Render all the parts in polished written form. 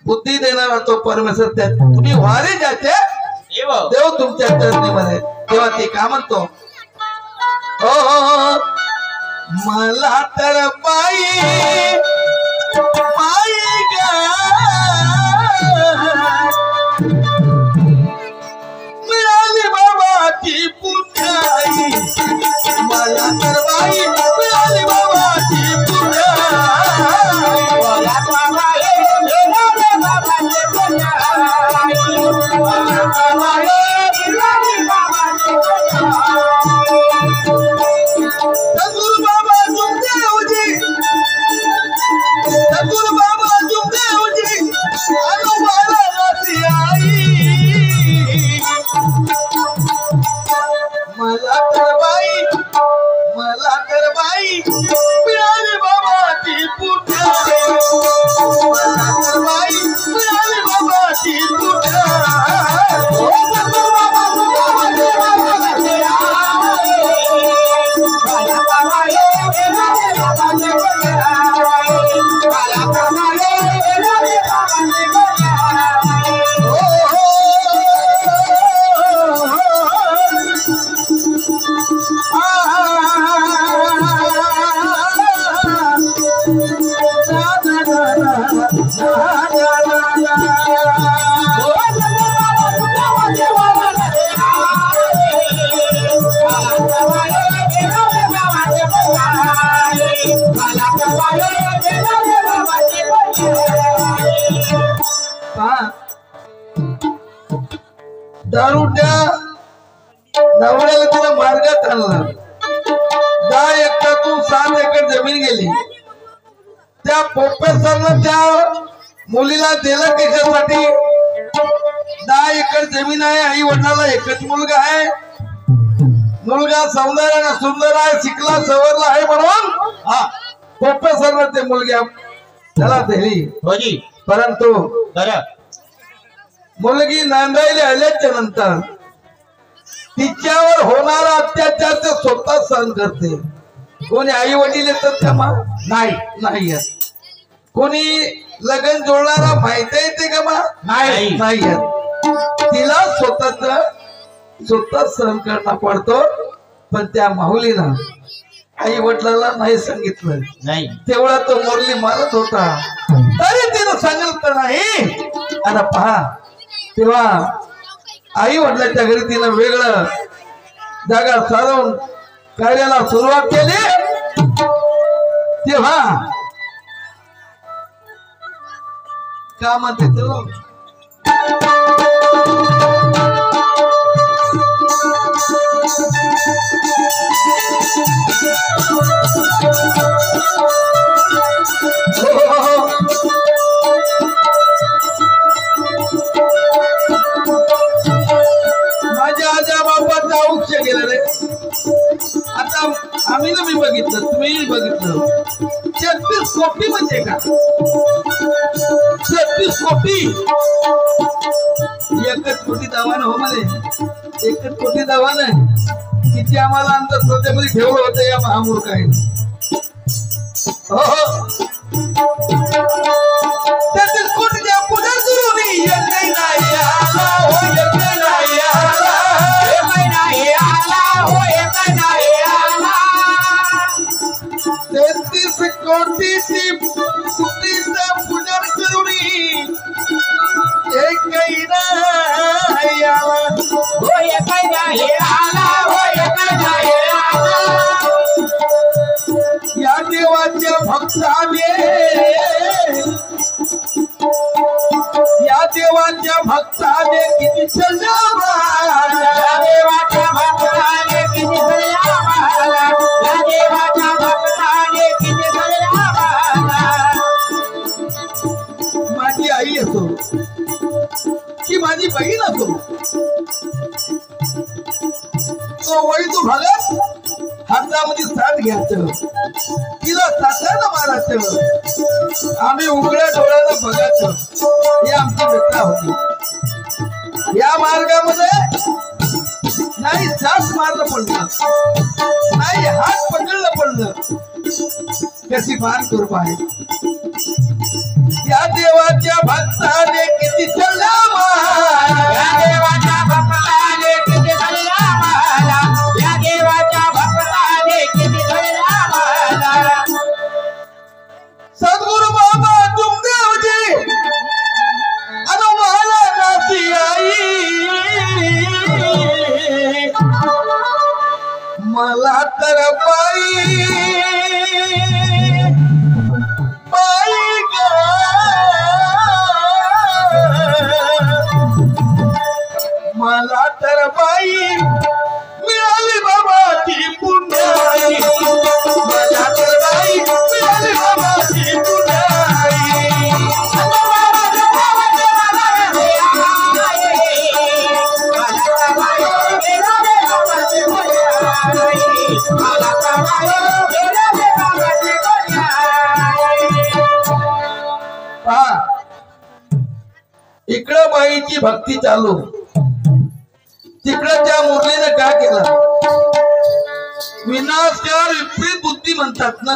बुद्धी देणारा तो परमेश्वर त्या तुम्ही वारे जाते देव तुमच्या चरणीमध्ये तेव्हा ते का म्हणतो हो मला तर बाई मिळाली बाबाची पुण्याई मला तर बाई मिळाली बाबाची मला तर बाई मिळाली बाबाची पुण्याई मला तर बाई मिळाली बाबाची दारूच्या नवऱ्याला तिला मार्गात आणला 10 एकरातून 7 एकर जमीन गेली त्या प्रोफेसरनं त्या मुलीला दिलं कशासाठी 10 एकर जमीन आहे आई वडिलाला एकच मुलगा आहे मुलगा सौंदर्याने सुंदर आहे शिकला सवरला आहे म्हणून प्रोफेसरनं ते मुलगा त्याला दिली परंतु मुलगी नांदायला आल्याच्या नंतर तिच्यावर होणारा अत्याचार ते स्वतः सहन करते कोणी आई वडील येतात का नाही कोणी लगन जोडणारा माहिती येते का नाही तिला स्वतः सहन करणं पडतो पण त्या माऊलीनं आई वडिलांना नाही सांगितलं नाही तेवढा तो मुरली मारत होता तरी तिनं सांगितलं नाही आता पहा तेव्हा आई वडिलांच्या घरी तिनं वेगळं जागा सारवून कार्याला सुरुवात केली तेव्हा का म्हणते माझ्या आजा बापाचं आयुष्य गेलं रे आता आम्ही ना मी बघितलं तुम्ही बघितलं 36 कोटी म्हणजे का 36 कोटी एकच कोटी दावानं हो मध्ये एकच कोटी दावानं किती आम्हाला आमच्या स्वतःमध्ये ठेवलं होतं या महामूर्खाने 36 कोटीच्या पूजा करून एक नाही आला हो एक नाही आला एक नाही आला हो एक नाही आला 33 कोटीची पूजा करून एक नाही आला हो एक नाही आला हो एक नाही आला या देवाच्या भक्ताने किती सल्ला या देवाच्या भक्ताने किती सल्ला या देवाच्या भक्ताने किती सल्ला माझी आई असो की माझी बहीण असो तो वळी तो भागत हातामध्ये 60 घ्यायचं तिला साताना मारायचं आम्ही उघड्या डोळ्यानं बघायचं ही आमची व्यथा होती या मार्गामध्ये नाही साथ मारलं पडलं नाही हात पकडलं पडलं कशी मान कृपा आहे या देवाच्या भक्ता तर बाई मिळाली बाबाची पुण्याई, माझ्या तर बाई मिळाली बाबाची पुण्याई. इकडं बाईची भक्ती चालू, तिकडं त्या मुरलीने काय केलं? विनाशकार विपरीत बुद्धी म्हणतात ना,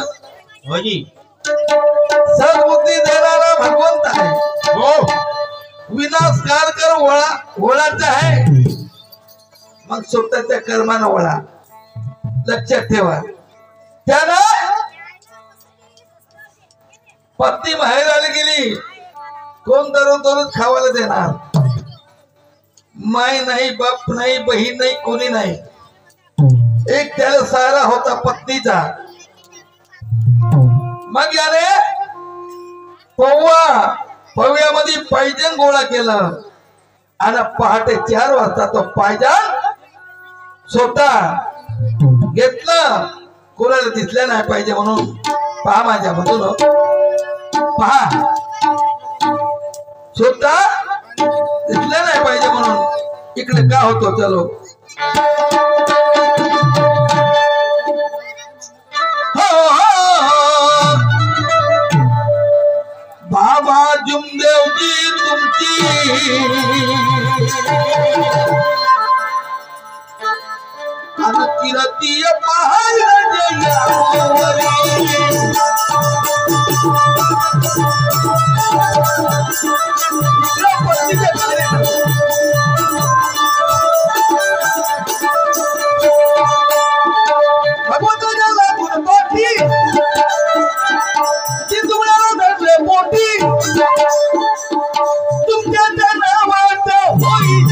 सद्बुद्धी देणारा भगवंत आहे. हो, विनाशकार कर वळाचा आहे, मग स्वतःच्या कर्मानं वळा. लक्षात ठेवा. त्यानं पत्नी माहेराला गेली, कोण दररोज खावायला देणार? माय नाही, बाप नाही, बहीण नाही, कोणी नाही. एक त्याला सहारा होता पत्नीचा. मग याने पव्यामध्ये पायजन गोळा केलं आणि पहाटे 4 वाजता तो पायजन स्वतः घेतलं. कोणाला दिसलं नाही पाहिजे म्हणून. पहा माझ्या मधून, पहा, स्वतः दिसलं नाही पाहिजे म्हणून. इकडे का होतो? चलो, बाबा जुमदेवजी तुमची किरती पहाड भगवंताच्या लागून मोठी ती तुम्हाला धरले मोठी, तुमच्या त्या नावात होईल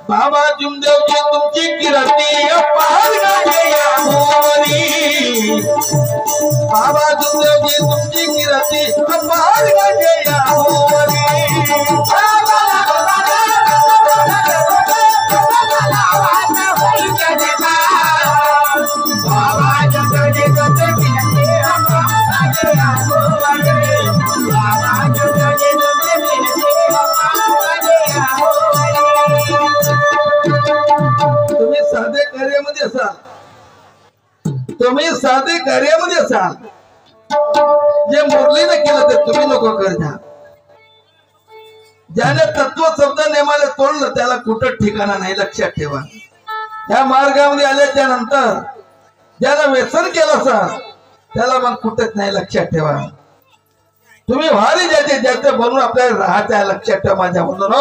बाबा जुमदेवजी तुमची किरती पहाड बाबा जुमदेवजी तुमची किरती पहाड तुम्ही साधे कार्यामध्ये असाल, तुम्ही साधे कार्यामध्ये असाल, जे मुरलीने केलं ते तुम्ही नको करता. ज्याने तत्व शब्द नेमाला तोडलं त्याला कुठं ठिकाणा नाही. लक्षात ठेवा. या मार्गामध्ये आल्याच्या नंतर ज्याला व्यसन केलं असाल त्याला मग कुठंच नाही. लक्षात ठेवा. तुम्ही भारी ज्याचे बनून आपल्याला राहत आहे. लक्षात ठेवा माझ्या म्हणून.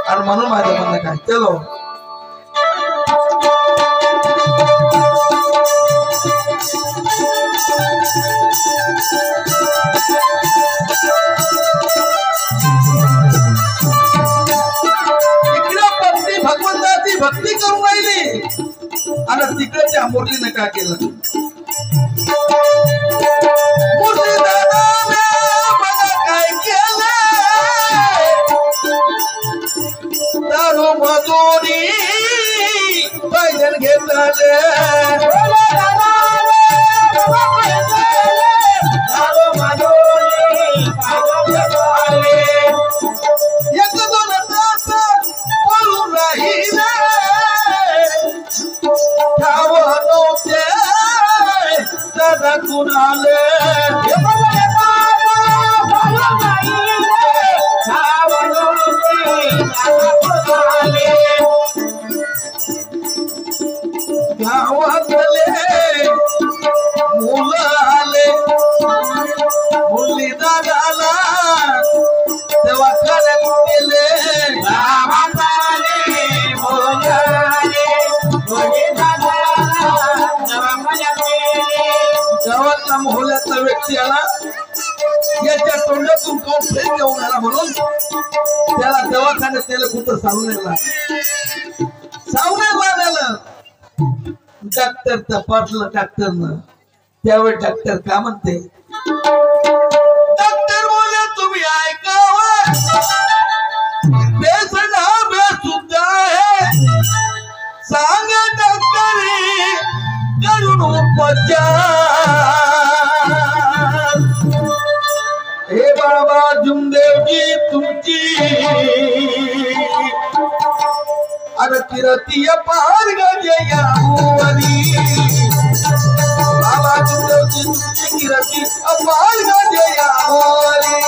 आणि म्हणून माझ्या म्हणणं काय, चलो इकडे पत्नी भगवंताची भक्ती करून राहिली आणि तिकडे त्या मुरलीने काय केलं? मुरली दादाने मला काय केलं? दारू मजुरी पायजन घेतले, एक दोन तास पळून राहिले, ठाव नव्हते दादा कुणाले. गावातले मुलं आले, मुली दादाला दवाखान्यात गेले. गावातला मोहल्ल्यातला व्यक्ती आला, याच्या तोंडातून कोण फेक घेऊन आला म्हणून त्याला दवाखान्यात नेलं. कुठं सावनेरला नेलं. डॉक्टर तपासलं डॉक्टरनं. त्यावेळी डॉक्टर का म्हणते? डॉक्टर बोले तुम्ही ऐकावं, देवजी तुमची अरे किरती पार गजयावरी बाबा देवजी तुमची किरती पार गजयावरी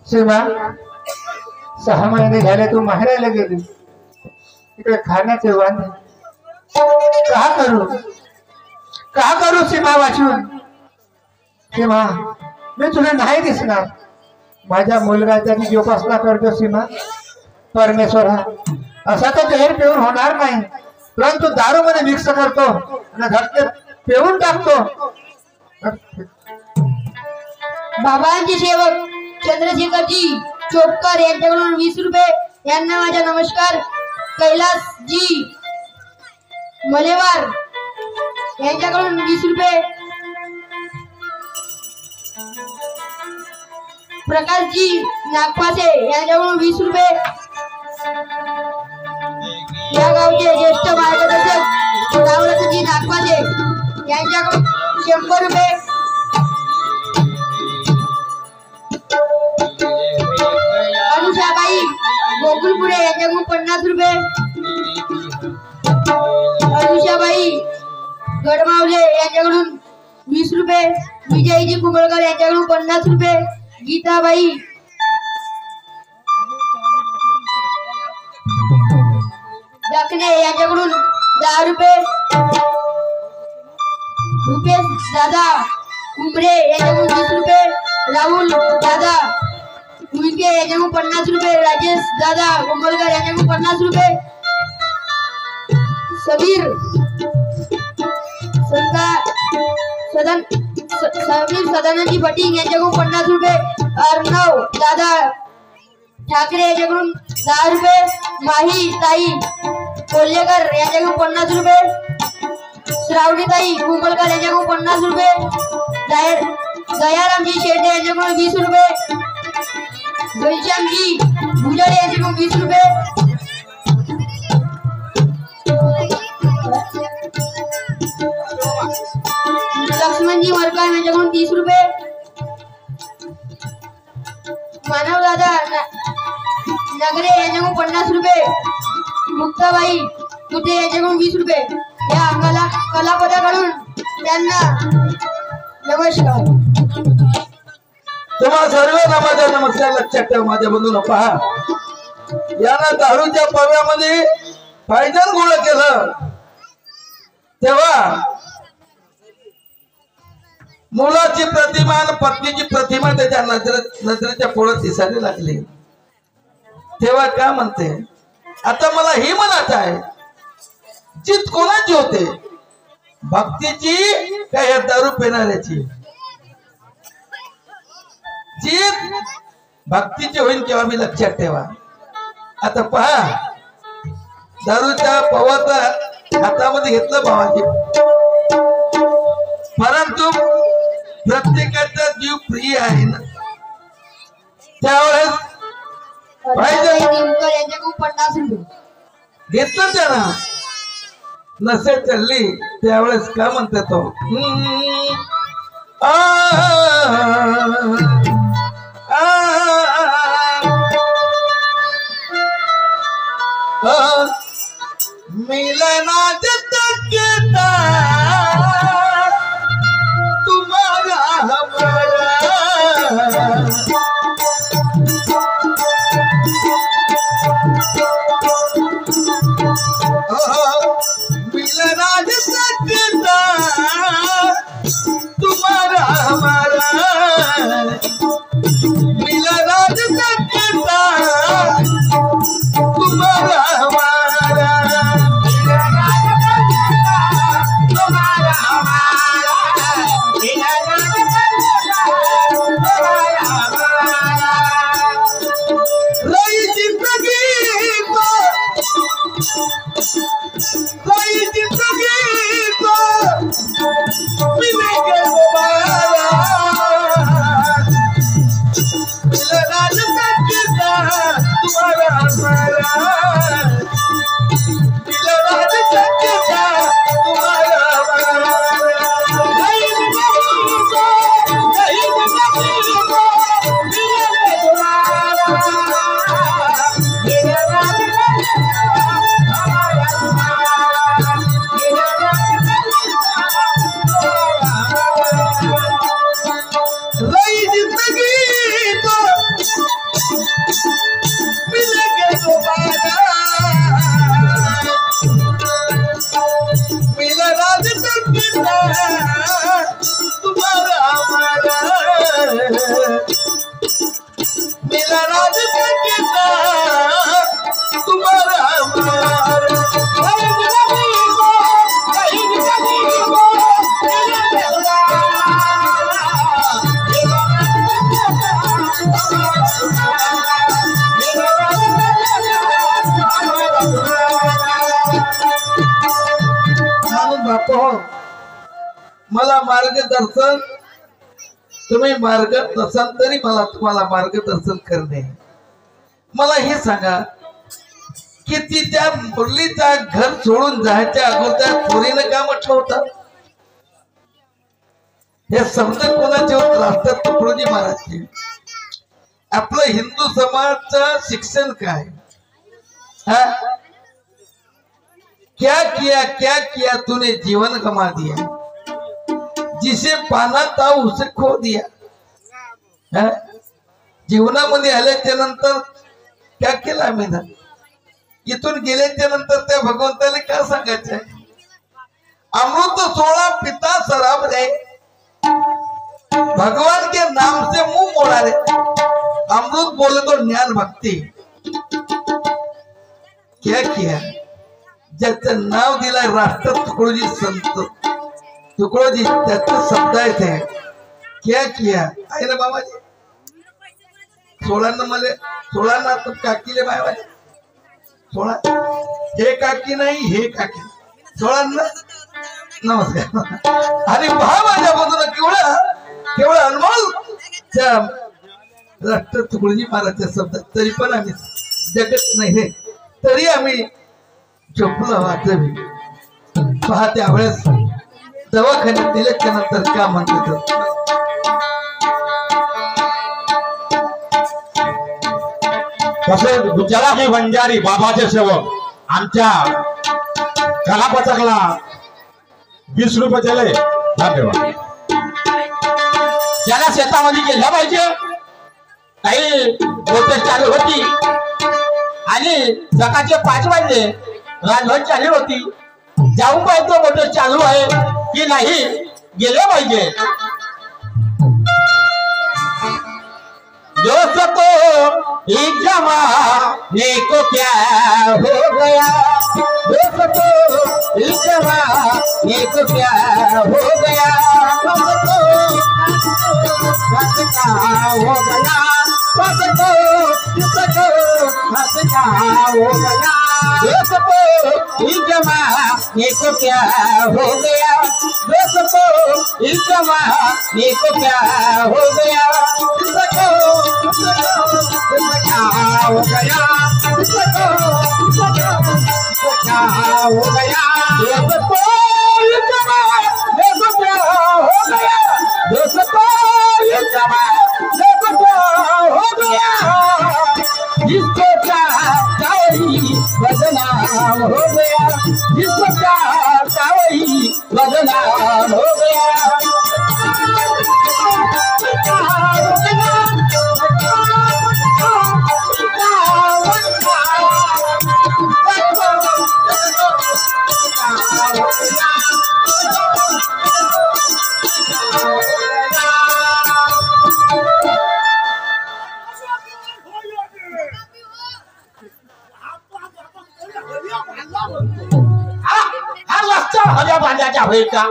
सीमा 6 महिने झाले तू माहेराला गेली इकडे खाण्याचे वांदे का करू सीमा वाचून सीमा मी तुला नाही दिसणार माझ्या मुलगाच्या जोपासना करतो सीमा परमेश्वरा असा तर जहर पिऊन होणार नाही परंतु दारू मध्ये मिक्स करतो आणि घट्ट पिऊन टाकतो बाबांचे सेवक चंद्रशेखरजी चोपकर यांच्याकडून 20 रुपये यांना माझा नमस्कार कैलासजी मलेवार यांच्याकडून 20 रुपये प्रकाशजी नागपासे यांच्याकडून 20 रुपये या गावचे ज्येष्ठ मार्गदर्शक रावलजी नागपासे यांच्याकडून 100 रुपये अनुषाबाई गोकुलपुरे यांच्याकडून 50 रुपये अनुषाबाई गडमावले यांच्याकडून 20 रुपये विजयजी कुंभळकर यांच्याकडून 50 रुपये गीताबाई दाखले यांच्याकडून 10 रुपये भूपेश दादा कुंभरे यांच्याकडून 20 रुपये राहुल दादा उईके यांच्याकडून 50 रुपये राजेश दादा कुंभलकर यांच्याकडून 50 रुपये समीर सदानंदजी भटिंग यांच्याकडून 50 रुपये अर्णव दादा ठाकरे यांच्याकडून 10 रुपये माही ताई कोल्हेकर यांच्याकडून 50 रुपये श्रावणी ताई कुंभलकर यांच्याकडून 50 रुपये दयारामजी शेटे यांच्याकडून 20 रुपये घनश्यामजी भुजडे यांच्याकडून 20 रुपये लक्ष्मणजी मरकार यांच्याकडून 30 रुपये मानव दादा नगरे यांच्याकडून 50 रुपये मुक्ताबाई कुठे यांच्याकडून 20 रुपये या कलापदाकडून त्यांना नमस्कार तुम्हा सर्वांना माझा नमस्कार लक्षात ठेवा माझ्या बंधूंनो पहा यानं दारूच्या पर्व्यामध्ये पायजन गोळा केलं तेव्हा मुलाची प्रतिमा आणि पत्नीची प्रतिमा त्याच्या नजरेच्या पुढे दिसायला लागली तेव्हा काय म्हणते आता मला हे म्हणायचं आहे जीत कोणाची होते भक्तीची का या दारू पिणाऱ्याची जीत भक्तीची होईल केव्हा मी लक्षात ठेवा आता पहा दारूच्या पवाचा हातामध्ये घेतलं भावाची परंतु प्रत्येकाचा जीव प्रिय आहे ना त्यावेळेस यांच्याकडून 50 रुपये घेतलं त्याला नसेल चालली त्यावेळेस काय म्हणते तो मिलना जगता तुम्हारा हमारा मिलेंगे दोबारा मिला राज कितना तुम्हारा हमारा मिला राज कितना तुम्हारा हमारा बापू मला मार्गदर्शन तुम्ही मार्गदर्शन तरी मला तुम्हाला मार्गदर्शन करणे मला हे सांगा की ती त्या मुरलीचा घर सोडून जायच्या अगोदर पोरीनं का म्हटलं होतं हे शब्द कोणाचे होत राष्ट्रात तुकडोजी महाराजचे आपलं हिंदू समाजचं शिक्षण काय हा क्या किया तूने जीवन गमा दिया जिसे पाना था उसे खो दिया जीवनामध्ये आल्याच्या नंतर क्या केला आम्ही ना इथून गेल्याच्या नंतर त्या भगवंताला काय सांगायचं अमृत सोळा पिता शराब रे भगवान के नाम से मुंह मोड़ा रे अमृत बोले तो ज्ञान भक्ति क्या किया ज्याचं नाव दिलाय राष्ट्र तुकडोजी संत तुकडोजी त्याचे शब्द आहेत क्या किया आहे ना बाबाजी 16 मला 16 तर काकीले बाबाजी 16 हे काकी नाही हे काकी 16 नमस्कार आणि पहा माझ्या बाजूला केवढा अनमोल त्या राष्ट्र तुकडोजी महाराजच्या शब्दात तरी पण आम्ही जगत नाही हे तरी आम्ही झोपलो वाटलं पहा त्यावेळेस दवाखान्यात दिल्याच्या नंतर का म्हणतात तसे गुजराती बंजारी बाबाचे सेवक आमच्या कलापथकला 20 रुपये दिले धन्यवाद ज्याला शेतामध्ये गेल्या पाहिजे काही प्रोटेस्ट चालू होती आणि सकाळचे 5 वाजले राजभर चालू होती जाऊन पाहिजे मोटर चालू आहे की नाही गेले पाहिजे दोस्तों एक जमाने को क्या हो गया दोस्तों एक जमाने को क्या हो गया हो गया हो गया इस जमाने को क्या हो गया दोस्तों इस जमाने को क्या हो गया क्या हो गया क्या हो गया दोस्तों इस जमाने को क्या हो गया दोस्तों इस जमाने को क्या हो गया जिसको चाहता वही बदनाम हो गया जिसको चाहता वही बदनाम हो गया बांधायच्या होईल का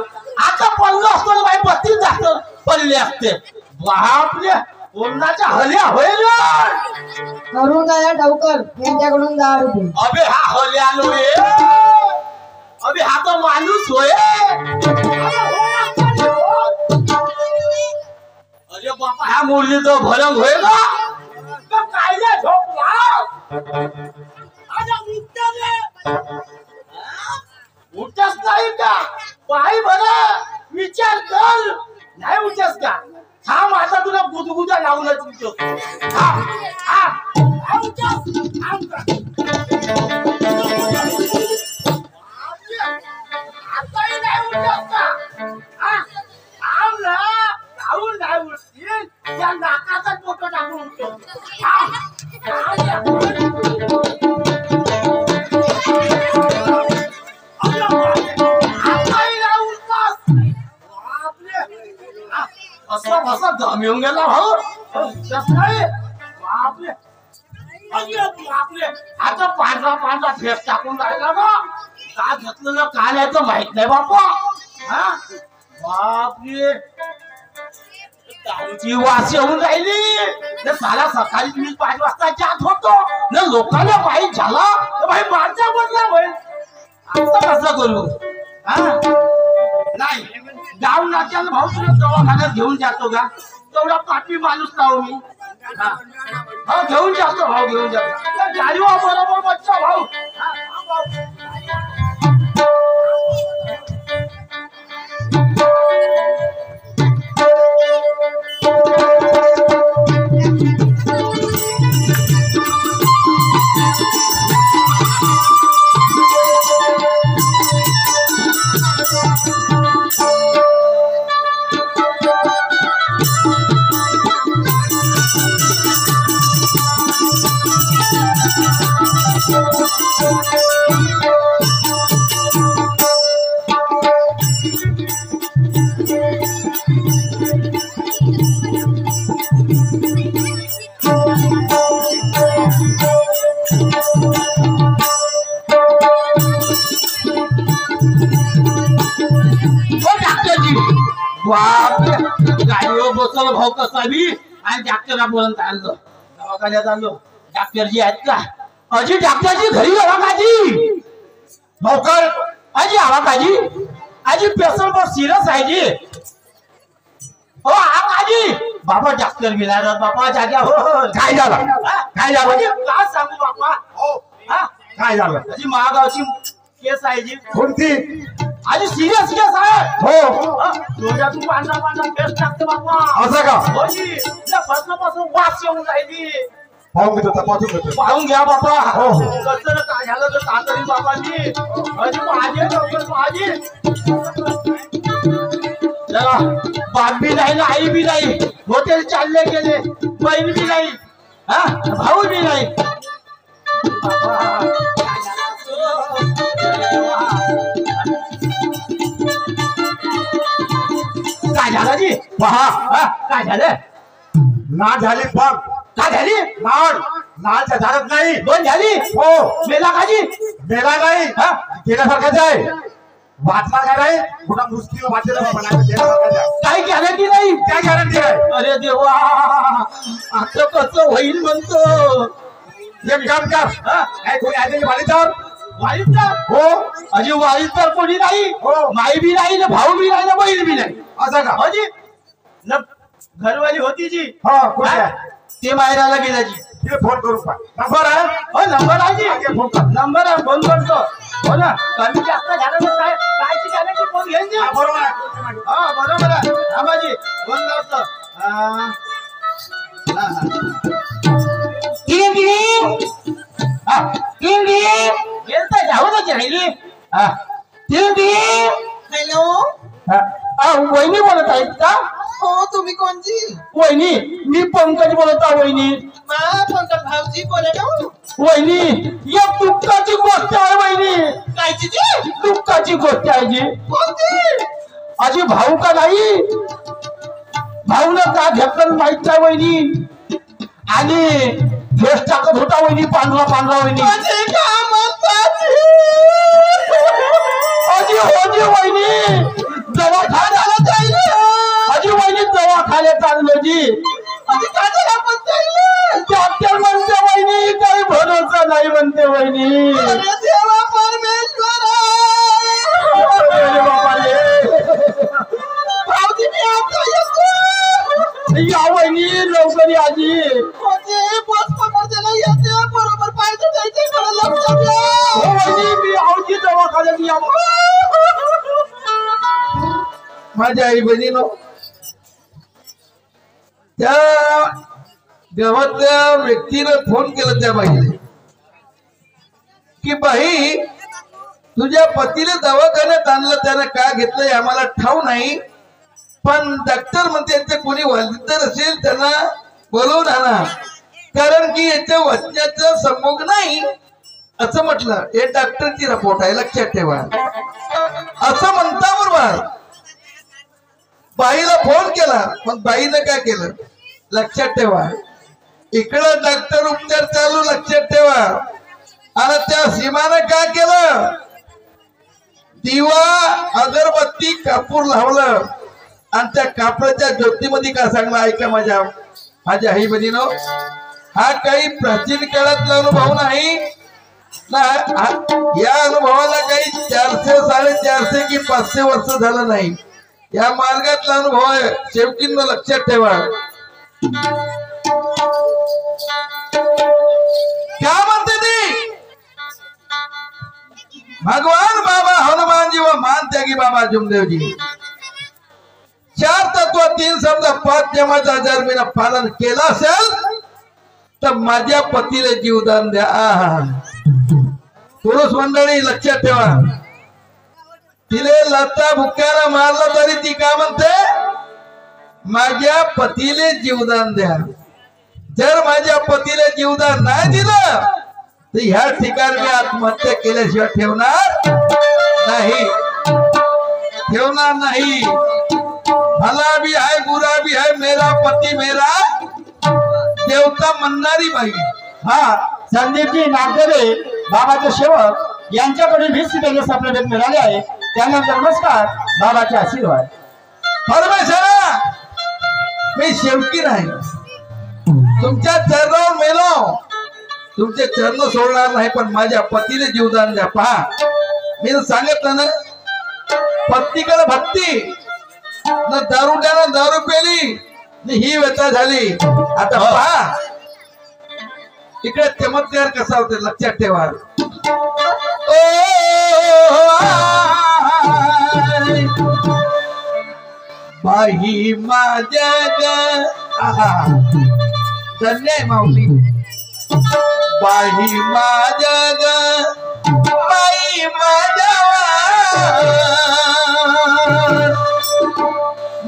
आता पडलो असतो ना बाई 32 जास्त पडले असते बापरे कोणाच्या हल्या होईल अरुण दादा डावकर यांच्याकडून 10 रुपये अबे हा हल्या लोय अबे हा तो माणूस होय अरे बापा हा मुरली तो भरंग होय का कायला झोपला उठच नाही का पाय बरं विचार कर नाही उठच का थांब आता तुला गुदगुदा लावूनच उठतो आताही नाही उठत का थांब ना लावून नाही उठतील त्या नाकाचा फोटो टाकून उठतो येऊन गेला भाऊ कसं काय बापरे बापरे आता पांढरा फेस टाकून राहिला ना का घेतलं ना काय नाही तर माहित नाही बापा हा बापरे दारूची वास येऊन राहिली तर साला सकाळी मी 5 वाजता जात होतो ना लोकांना माहीत झाला तर भाई माझा बदला होईल आता कसं करू हा नाही गाव नात्याला भाऊ तुला दवाखान्यात घेऊन जातो का तेवढा पापी माणूस नाव मी हा घेऊन जातो भाऊ घेऊन जातो गाडीवर बरोबर बच्चा भाऊ गाडीवर बसलो भाऊ कसा बी आणि डॉक्टरापर्यंत आणलो दवाखान्यात आणलो डॉक्टरजी आहेत का अजी डॉक्टरजी घरी आवा काजी भाऊकर अजी आवा काजी आजी पेशंट बहुत सिरियस आहे जी हो आवा काजी बाबा डॉक्टर मिळाला बाबा जाग्या हो काय झालं काय झालं काय सांगू बाबा हो हा काय झालं अजी महागावची केस आहे जी कोणती आजी सिरियस केस आहे हो डोळ्यातून पांढरा केस टाकते बाबा असं का हो जी पासून वास येऊन राहिली पाहून घेतो तपासून घेतो पाहून घ्या बाबा हो हो कसं काय झालं तर तातडी बाबाजी अजी माझे डॉक्टर माझी जरा बाप बी नाही ना आई बी नाही हॉटेल चालले गेले बहीण बी नाही हा भाऊ बी नाही काय झालं जी पहा काय झालं नाड झाली बघ काय झाली नाड झाडत नाही दोन झाली हो मेला काजी मेला नाही गेल्यासारखाच आहे वाचला काय नाही कुठं मुस्किल वाचलेला गेल्यासारखाच आहे काही गॅरंटी नाही काय गॅरंटी आहे अरे देवा आता कसं होईल म्हणतो एक काम कर काय कोणी आलेली वालीचावर वाईटर हो अजी वाईटर कोणी नाही हो माई बी नाही ना भाऊ बी नाही ना बहीण बी नाही असं का अजी घरवाली होती जी हो कोणी आहे ते मायराला गेला जी ते फोन करून पहा नंबर आहे हो नंबर आहे जी आगे फोन कर नंबर आहे फोन करतो हो ना कमी जास्त झालं तर काय कायची गॅरंटी फोन घेईन जी बरोबर आहे हा बरोबर आहे आबाजी फोन करतो वहिनी बोलत आहेत का हो तुम्ही कोणची वहिनी मी पंकज बोलत आहे वहिनी पंकज भाऊजी बोले ना वहिनी या दुःखाची गोष्ट आहे वहिनी कायची ती दुःखाची गोष्ट आहे जी कोणती अजी भाऊ का नाही भाऊनं का घेतलं माहित नाही वहिनी आणि फेस टाकत होता वहिनी पांढरा वहिनी माझे काम अजी हो जी वहिनी दवाखान्याला जाईल अजी वहिनी दवाखान्यात आणलो जी डॉक्टर म्हणते वहिनी काही भरोसा नाही म्हणते वहिनी देवा परमेश्वर भाऊजी मी आता येतो या वहिनी लवकर या जी बस पकडते येते बरोबर पाहिजे जायचे मला लक्षात हो वहिनी मी आवची दवाखान्यात या माझ्या आई बहिणीनो त्या गावातल्या व्यक्तीनं फोन केला त्या बाईने की बाई तुझ्या पतीला दवाखान्यात आणलं त्यानं का घेतलंय आम्हाला ठाऊ नाही पण डॉक्टर म्हणते यांचे कोणी वालिदर असेल त्यांना बोलवून आणा कारण की याच्या वचनाचं संभोग नाही असं म्हटलं हे डॉक्टरची रिपोर्ट आहे लक्षात ठेवा असं म्हणता बरोबर बाईला फोन केला, पण बाईनं काय केलं लक्षात ठेवा, इकडं डॉक्टर उपचार चालू लक्षात ठेवा, आणि त्या सीमानं काय केलं, दिवा अगरबत्ती कापूर लावलं आणि त्या कापडाच्या ज्योतीमध्ये काय सांगलं ऐका माझ्या आई बहिणीनो, हा काही प्राचीन काळातला अनुभव नाही ना, या अनुभवाला काही 400 450 की 500 वर्ष झालं नाही, या मार्गातला अनुभव आहे, शेवकींना लक्षात ठेवा। क्या म्हणते ती, भगवान बाबा हनुमान जी व मान त्यागी बाबा जुमदेव जी, 4 तत्व 3 शब्द 5 जमाचा जर मी पालन केलं असेल तर माझ्या पतीला जीवदान द्या। पुरुष मंडळी लक्षात ठेवा, तिले लता भुक्याला मारलं तरी ती काय म्हणते, माझ्या पतीले जीवदान द्या। जर माझ्या पतीले जीवदान नाही दिलं तर ह्या ठिकाणी मी आत्महत्या केल्याशिवाय ठेवणार नाही। भला भी है बुरा भी है, मेरा पती मेरा देवता म्हणणारी बाई। हा संदीपजी नागदेवे बाबाचे सेवक यांच्याकडून 20 पेजेस आपल्याला भेट मिळाले आहे, त्यांना नमस्कार, बाबाचे आशीर्वाद। परमेश्वरा मी शेवकी नाही, तुमच्या चरणावर मेलो, तुमचे चरण सोडणार नाही, पण माझ्या पतीला जीवदान द्या। पहा मी सांगितलं ना, पत्नीकडे भक्ती न दारुड्यानं दारू पेली ही व्यथा झाली। आता पहा इकडे चमत्कार कसा होते लक्षात ठेवा। बाई माझ्या धन्य माऊली, बाई माझ्या बाई माझ्या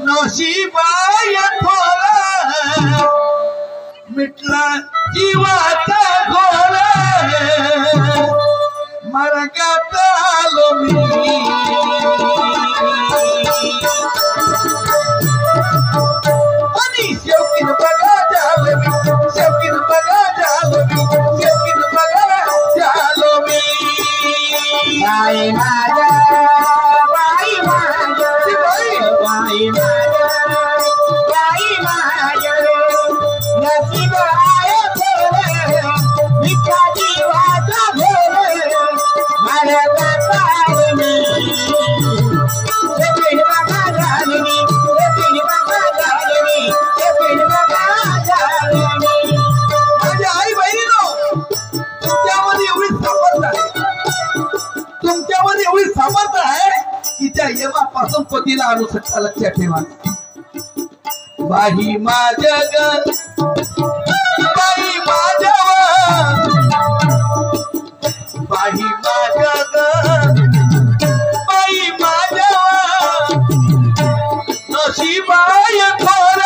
नशिबाय थोरा मिटला जीवाचा घोर, मार्गात आलो मी, आणि शेवकीन बघा झालो मी, शेवकीन बघा झालो मी, शेवकीन बघा झालो मी। बाई माझ्या बाई माझ्या बाई माझ्या नसीब आहे थोर, मिठा जीवाचा घोर, मार्गात आलो मी, शेवकीन बघा झालो मी, शेवकीन बघा झालो मी, शेवकीन बघा झालो मी। माझ्या आई बहिणीनो, तुमच्यामध्ये एवढी सामर्थ्य आहे, तुमच्यामध्ये एवढी सामर्थ्य आहे की त्या यमापासून पतीला आणू शकता। लक्षात ठेवा, बाई माझ्या बाई माझ्या बाई माझ्या बाई माझ्या नशिबाय थोर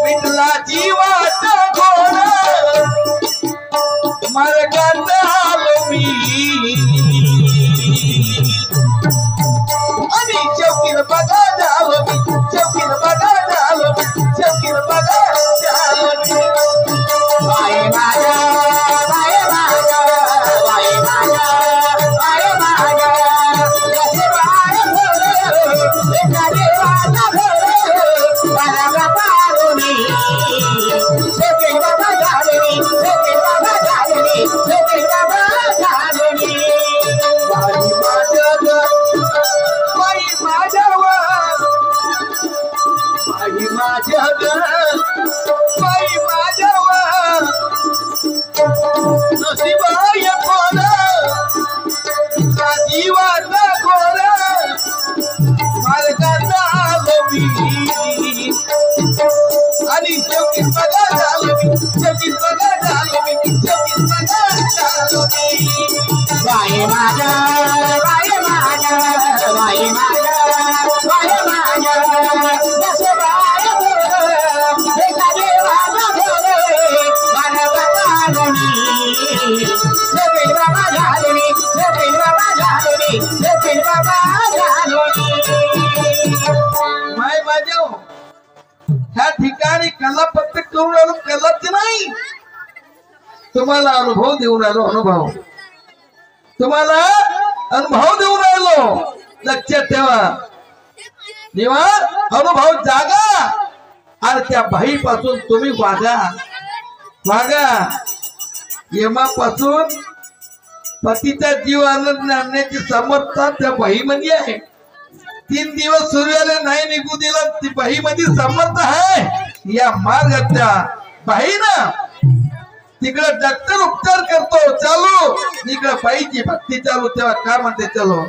मिटला जीवाचा घोर, मार्गात आलो मी, आणि शेवकीन बघा झालो मी, शेवकीन बघा झालो मी, शेवकीन बघा झालो मी। बाई माझ्या बाई माझ्या बाई माझ्या बाई माझ्या नशीब आहे थोर, मिठा जीवाचा घोर, मार्गात आलो मी, शेवकीन बघा झालो मी, शेवकीन बघा झालो मी, शेवकीन बघा झालो मी। बाई माझ्या बाई माझ्या बाई माझ्या बाई माझ्या नशिबाय थोर जीवाचा घोर, मार्गात आलो मी, आणि शेवकीन बघा झालो मी, शेवकीन बघा झालो मी, शेवकीन बघा झालो मी। बाई माझ्या बाई माझ्या बाई माझ्या बाई माझ्या नशीब आहे थोर, मिठा जीवाचा घोर, मार्गात आलो मी, शेवकीन बघा झालो मी, शेवकीन बघा झालो मी, शेवकीन बघा झालो मी। त्यांना फक्त करून आलो कलाच नाही, तुम्हाला अनुभव देऊन आलो. अनुभव तुम्हाला अनुभव देऊन आलो. लक्षात ठेवा, जेव्हा अनुभव जागा आणि त्या बाईपासून तुम्ही वागा. यमापासून पतीचा जीव आणण्याची समर्था त्या बाईमध्ये आहे. 3 दिवस सूर्याला नाही निघू दिला, ती बाईमध्ये समर्थ आहे. या मार्गाच्या बाईनं तिकडे डॉक्टर उपचार करतो चालू, इकडे बाईची भक्ती चालू. तेव्हा काय म्हणते चलो.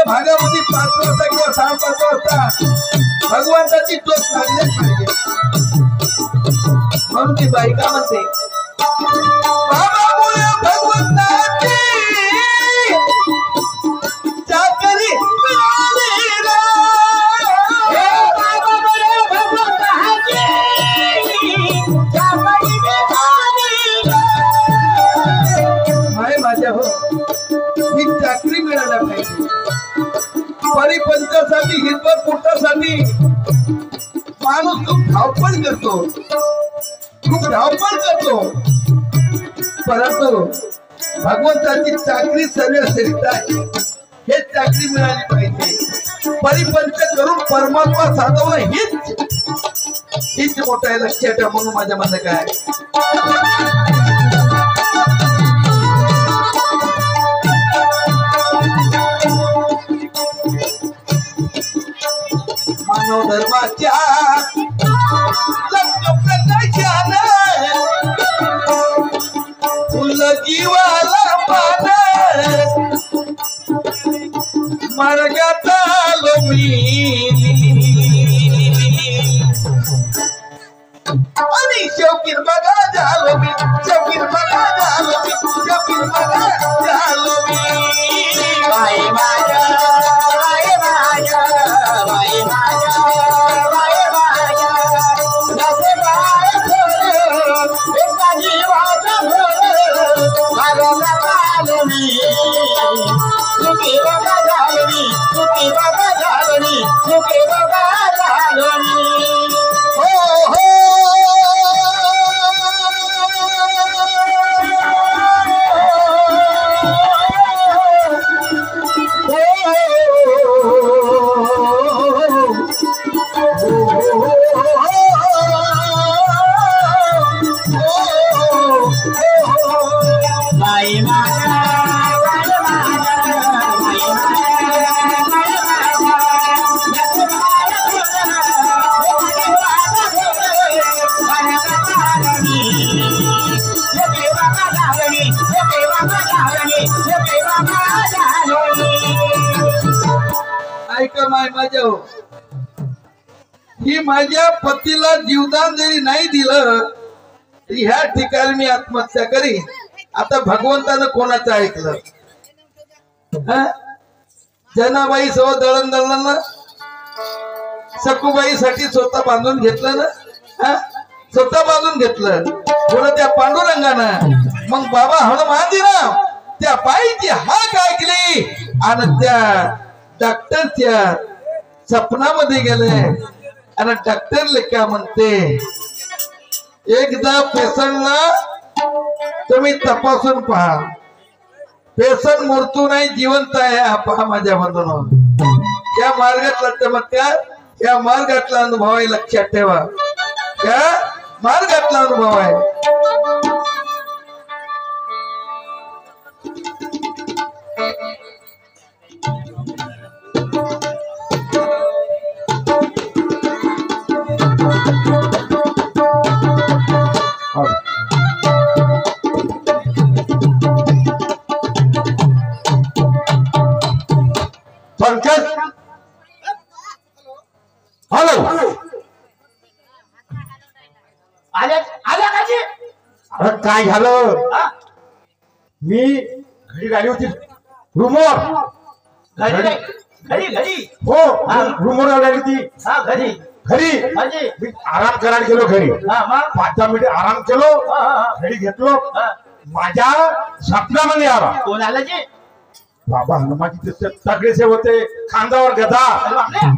भागामध्ये 5 वाजता किंवा 5:30 वाजता भगवंताची टोच लागलीच पाहिजे. म्हणून ती बाई का म्हणते, बाबामुळे भगवंताची चाकरी मिळाली रे. बाबामुळे भगवंताची चाकरी मिळाली रे. माय माझ्या हो, ही चाकरी मिळायला पाहिजे. परिपंचासाठी, हितवत पोटासाठी माणूस खूप धावपळ करतो, परंतु भगवंताची चाकरी सर्वश्रेष्ठ आहे. हे चाकरी मिळाली पाहिजे. परिपंच करून परमात्मा साधवणं हीच मोठं आहे. लक्षात ठेवा. म्हणून माझ्या मनात काय मानव धर्माच्या फुल जीवाला पान मार्गात आलो मी आणि शौकीर बघा झालो मी, शौकीर बघा झालो मी, शौकीर बघा झालो मी. बाई माझ्या, बाई माझ्या, बाई माझ्या, बाई माझ्या, नसे बाय थोर, एका जीवाचा भोर, मार्गात आलो मी. सुखी बघा झालो मी, सुखी बघा झालो मी, सुखी बघा झालो मी. हो हो ऐका माय माझ्या हो, ही माझ्या पतीला जीवदान जरी नाही दिलं तरी ह्या ठिकाणी मी आत्महत्या करी. आता भगवंतानं कोणाचं ऐकलं? जनाबाई सोबत दळण दळलं ना, सखूबाईसाठी स्वतः बांधून घेतलं ना, स्वतः बांधून घेतलं थोडं त्या पांडुरंगानं. मग बाबा हनुमानजीनं त्या बाईची हाक ऐकली आणि त्या डॉक्टरच्या सपनामध्ये गेले आणि डॉक्टरले काय म्हणते, एकदा पेशंटला तुम्ही तपासून पहा, पेशंट मृत्यू नाही जिवंत आहे हा पहा माझ्या मधून. त्या मार्गातला चमत्कार, या मार्गातला अनुभव आहे. लक्षात ठेवा, त्या मार्गातला अनुभव आहे. काय झालं हा? मी घरी गाडी होती रूमवर घरी नाही. घरी घरी हो रूमवर गाडी होती हा घरी घरी म्हणजे मी आराम करायला गेलो घरी हा मग 5-10 मिनिटे आराम केलो हा, हा, हा. घरी घेतलो हा. माझ्या स्वप्नामध्ये आला कोण आलं जी बाबा हनुमानजी ते तगडेसे होते खांद्यावर गदा अरे बापरे.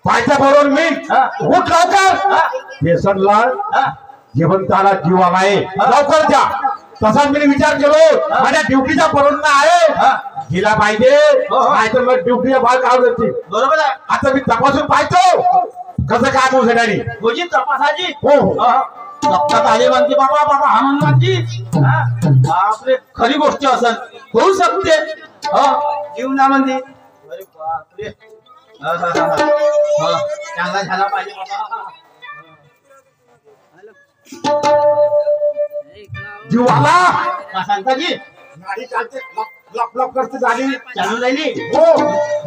पायच्या बरोबर मी हा. उठ लवकर हा. बेसनला हा. जिवंताला जीव आलाय लवकर द्या तसाच मी विचार केलो माझ्या ड्युटीचा परवाना आहे हा. गेला पाहिजे हो, हो. नाहीतर मग ड्युटीचा भाग काढून देते बरोबर आहे आता मी तपासून पाहतो कसं काय मोठं गाडी भोजी तपासाजी हो हो रक्तात आले म्हणते बाबा बाबा हनुमानजी हा. बापरे खरी गोष्ट असत होऊ शकते जीवनामध्ये अरे बापरे हा, हा, हा, हा. हा, चांगला झाला पाहिजे बाबा जीव आला का सांगता जी गाडी चालते लप लप करते गाडी चालू राहिली हो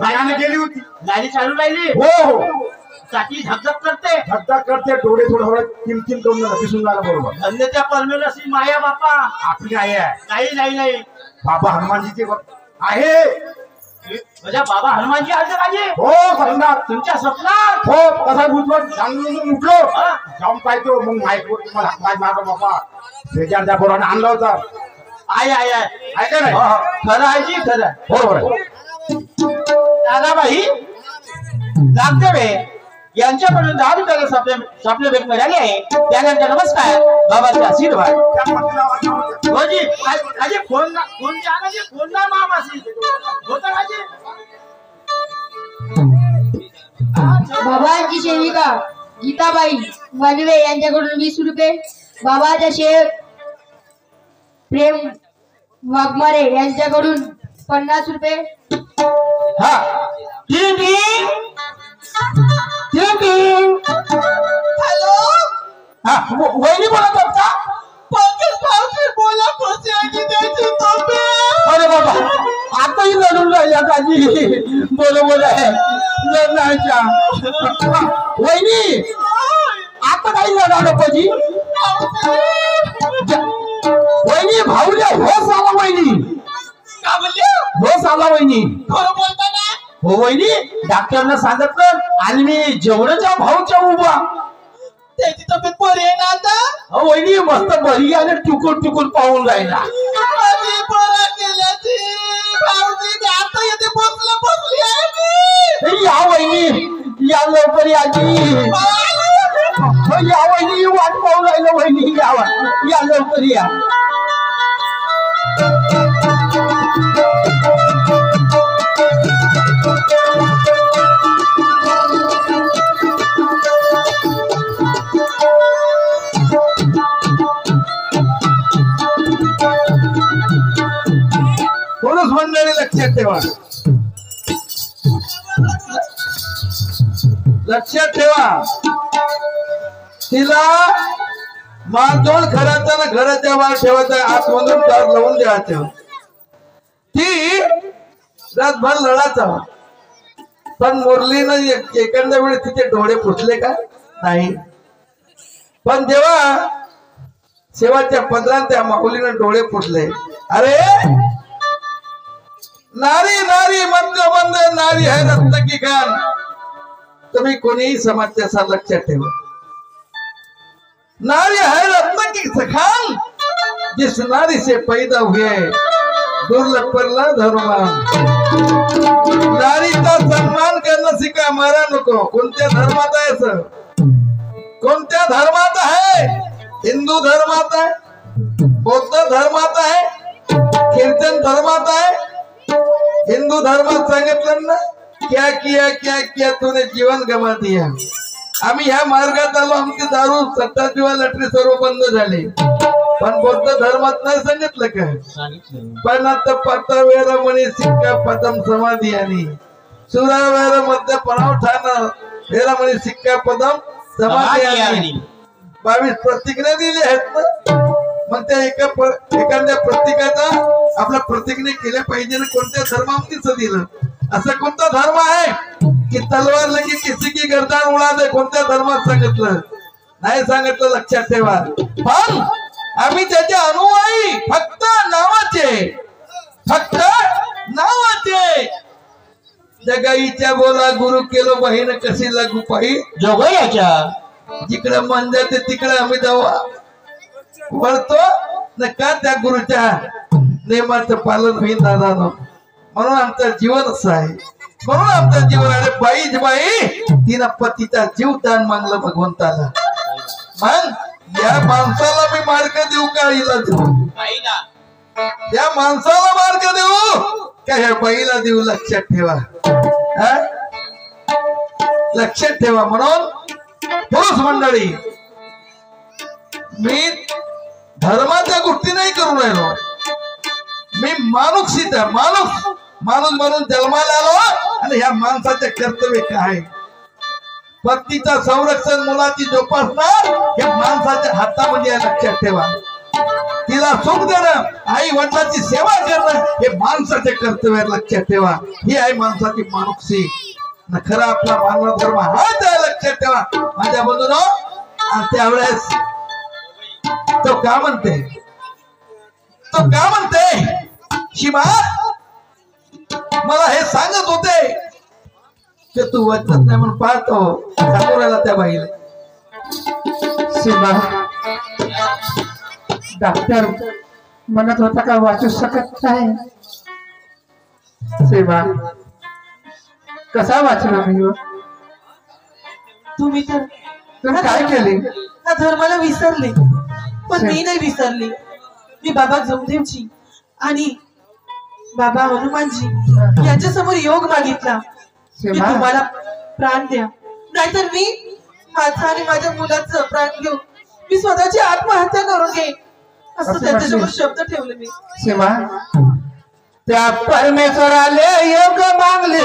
गाडीने गेली होती गाडी चालू राहिली हो हो साठी धगधग करते धक्का करते डोळे थोडं थोडं किमकिम करून दिसून झाला बरोबर धन्यच्या परमेश्वरी माया बापा आपली आई आहे काही नाही बाबा हनुमानजीचे आहे म्हणजे बाबा हनुमानजी आले पाहिजे हो खरंदार तुमच्या स्वप्नात हो कसा उठलो जाणून उठलो हा. जाऊन पाहतो मग माईक तुम्हाला हात मारलो बाबा शेजारच्या पोराने आणलं होतं आहे का नाही खरं आहे जी खरं आहे. बरोबर आहे. दादाबाई नागदेवे यांच्याकडून 10 रुपयाला स्वप्न भेट मिळाली आहे त्यानंतर नमस्कार बाबाचा आशीर्वाद त्या पतीला वाटलं होजी अजे फोन ना मामासी होता राजे बाबांची सेविका गीताबाई वनवे यांच्याकडून 20 रुपये. बाबाच्या शेख प्रेम वाघमारे यांच्याकडून 50 रुपये. हा हॅलो हा वहिनी बोलत होत का पंकज भाऊजी बोला कशी आहे त्याची तब्येत अरे बाबा आताही लढून राहिल्या काजी बरोबर आहे लढण्याच्या वहिनी आता काही लढा नकोजी वहिनी भाऊल्या होस आला वहिनी का बोलले होस आला वहिनी खरं बोलता ना हो वहिनी डॉक्टरनं सांगितलं आणि मी जेवढ्याच्या भाऊच्या उभा त्याची तब्येत बरी आहे ना आता अहो वहिनी मस्त बरी आणि टुकून टुकून पाहून राहिला आधी बरं केल्याची भाऊजी मी आता येते बसली आहे मी हे या वहिनी या लवकर याची हो, या वहिनी वाट पाहून राहिलं वहिनी या लवकर या पुरुष मंडळी लक्षात ठेवा लक्षात ठेवा तिला मारजोड घराचा ना घराच्या बाहेर ठेवायचा आतमधून दार लावून द्यायचं ती रातभर लढाचा पण मुरलीनं एखाद्या वेळी तिचे डोळे फुटले का नाही पण जेव्हा शेवटच्या पदरात त्या माऊलीनं डोळे फुटले अरे नारी नारी मंत्रबंध नारी है रत्न की खान तुम्ही कोणीही समाजच्या साथ लक्षात ठेवा नारी है रत्न की खान जिस नारी से पैदा हुए दुर्लभ परला धर्मा नारीचा सन्मान करणं शिका मारा नको कोणत्या धर्मात आहे सर कोणत्या धर्मात आहे हिंदू धर्मात आहे बौद्ध धर्मात आहे ख्रिश्चन धर्मात आहे हिंदू धर्मात सांगितलं ना क्या किया तूने जीवन गमा दिया आम्ही ह्या मार्गात आलो आमची दारू सट्टा किंवा लटरी सर्व बंद झाले पण बौद्ध धर्मात नाही सांगितलं काय पण आता पत्ता वेळ म्हणे सिक्का पदम समाधी आणि सुरा वेळ मध्ये पणाव ठाणं वेळा म्हणे सिक्का पदम समाधी आणि 22 प्रतिज्ञा दिल्या आहेत ना मग त्या एखाद्या प्रतीकाचा आपल्या प्रतिज्ञा केल्या पाहिजे ना कोणत्या धर्मामध्ये दिलं असं कोणता धर्म आहे की तलवार लगी किसी की गर्दन उडा दे कोणत्या धर्मात सांगितलं नाही सांगितलं लक्षात ठेवा पण आम्ही त्याचे अनुयायी, फक्त नावाचे जगाईच्या बोला गुरु केलो बहीण कशी लागू पाही जोगयाच्या जिकडे मन जाते तिकडे आम्ही जावा वळतो न का त्या गुरुच्या नियमाचं पालन होईल दादा. म्हणून आमचं जीवन असं आहे. म्हणून आमचं जीवन आहे. बाई तिनं पतीचा जीव दान मागलं भगवंताला. मग या माणसाला मी मार्ग देऊ का हिला देऊ? या माणसाला मार्ग देऊ का ह्या बाईला देऊ? लक्षात ठेवा, लक्षात ठेवा. म्हणून पुरुष मंडळी, मी धर्माच्या गोष्टी नाही करून राहिलो. मी माणूसिता माणूस म्हणून जन्माला आलो. आणि ह्या माणसाचे कर्तव्य काय? पत्नीचं संरक्षण, मुलाची जोपासना हे माणसाच्या हातामध्ये आहे. लक्षात ठेवा. तिला सुख देणं, आई वडिलांची सेवा करणं हे माणसाचे कर्तव्य आहे. लक्षात ठेवा. ही आहे माणसाची माणुसकी. खरा आपला मानव धर्म हाच आहे. लक्षात ठेवा माझ्या बंधूंनो. आणि त्यावेळेस तो का म्हणते शिमा मला हे सांगत होते की तू वाचत नाही म्हणून पाहतो सांगू राहिला त्या बाईला. सीमा, डॉक्टर म्हणत होता का वाचू शकत नाही. सीमा, कसा वाचला मी? तुम्ही तुम्ही काय केले? त्या धर्माला विसरले, पण मी नाही विसरली. मी बाबा जमदेवजी आणि बाबा हनुमानजी यांच्या समोर योग मागितला की तुम्हाला प्राण द्या, नाहीतर मी माझा आणि माझ्या मुलाचं प्राण घेऊन मी स्वतःची आत्महत्या करून घेईन, असं त्यांच्यासमोर शब्द ठेवले मी. सीमा, त्या परमेश्वराले योग मागले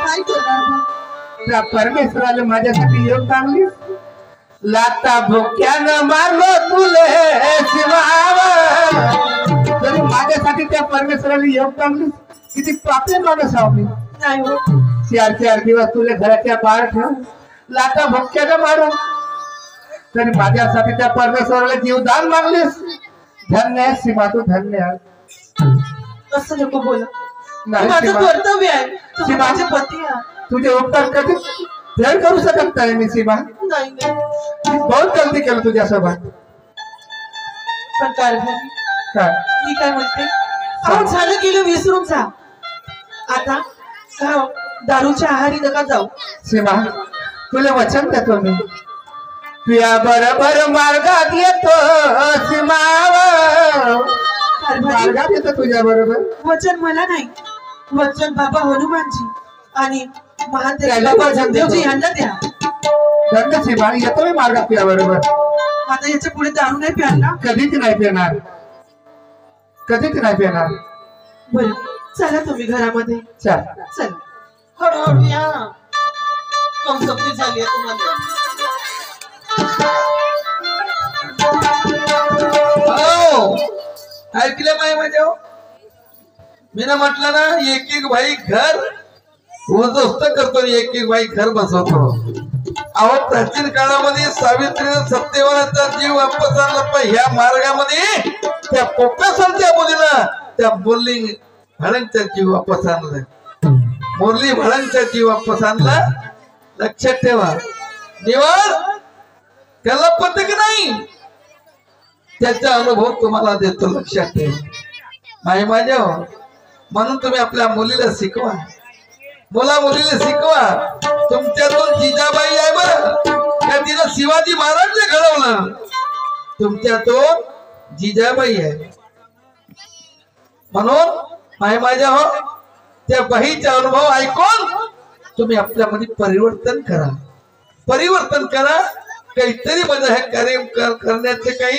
काय करणार? त्या परमेश्वराले माझ्यासाठी योग मागली. लाता भोक्यानं मारलो तुले शिवाव, तरी माझ्यासाठी त्या परमेश्वराने योग मागली. किती पापी माणूस आहो मी. नाही हो, 4 दिवस तुले घराच्या बाहेर ठेव, लाता भोक्यानं मारून, तरी माझ्यासाठी त्या परमेश्वराला जीवदान मागलीस. धन्य आहे सीमा, तू धन्य आहे. असं नको बोला. नाही माझं सीमा, कर्तव्य आहे. तुम्ही सीमा, माझे पती आहात. तुझे उपकार कधी फेड करू शकत नाही मी. सीमा, नाही नाही, बहुत गलती केलं तुझ्यासोबत. पण काय झाली? काय मी काय म्हणते, अहो झालं गेलं विसरून जा. आता दारूच्या आहारी नका जाऊ. सीमा, तुला वचन देतो मी, तुया बरोबर मार्गात येतो. सीमा, मार्गात येतो तुझ्या बरोबर. वचन मला नाही, वचन बाबा हनुमानजी आणि महान त्याला बाबा वचन देतो. जमदेवजी यांना द्या. धन्य सीमा, येतो मी मार्गात तुझ्या बरोबर. आता याच्या पुढे दारू नाही प्याल ना? कधीच नाही पेणार, कधीच नाही पेणार. बरं, चला तुम्ही घरामध्ये. चल. चला हळूहळू या. कमसप्ती झाली आहे तुम्हाला. ऐकले माय माझ्या? मी ना म्हटलं ना, एक भाई घर उद्ध्वस्त करतो, एक भाई घर बसवतो. अहो प्राचीन काळामध्ये सावित्रीने सत्यवानाचा जीव वापस आणला, पण ह्या मार्गामध्ये त्या कोकासांच्या मुलीला त्या मुरली भळंगचा जीव वापस आणला. मुरली भळंगचा जीव वापस आणला. लक्षात ठेवा. निवड त्याला पद्धत नाही, त्याचा अनुभव तुम्हाला देतो. लक्षात ठेवा माय माझ्या. म्हणून तुम्ही आपल्या मुलीला शिकवा, मुलीला शिकवा. तुमच्यातून जिजाबाई आहे बरं, त्या तिनं शिवाजी महाराजने घडवलं. तुमच्यातून जिजाबाई आहे. म्हणून माय माझ्या हो, त्या बाईचा अनुभव ऐकून तुम्ही आपल्यामध्ये परिवर्तन करा. काहीतरी माझं हे कार्य करण्याचे काही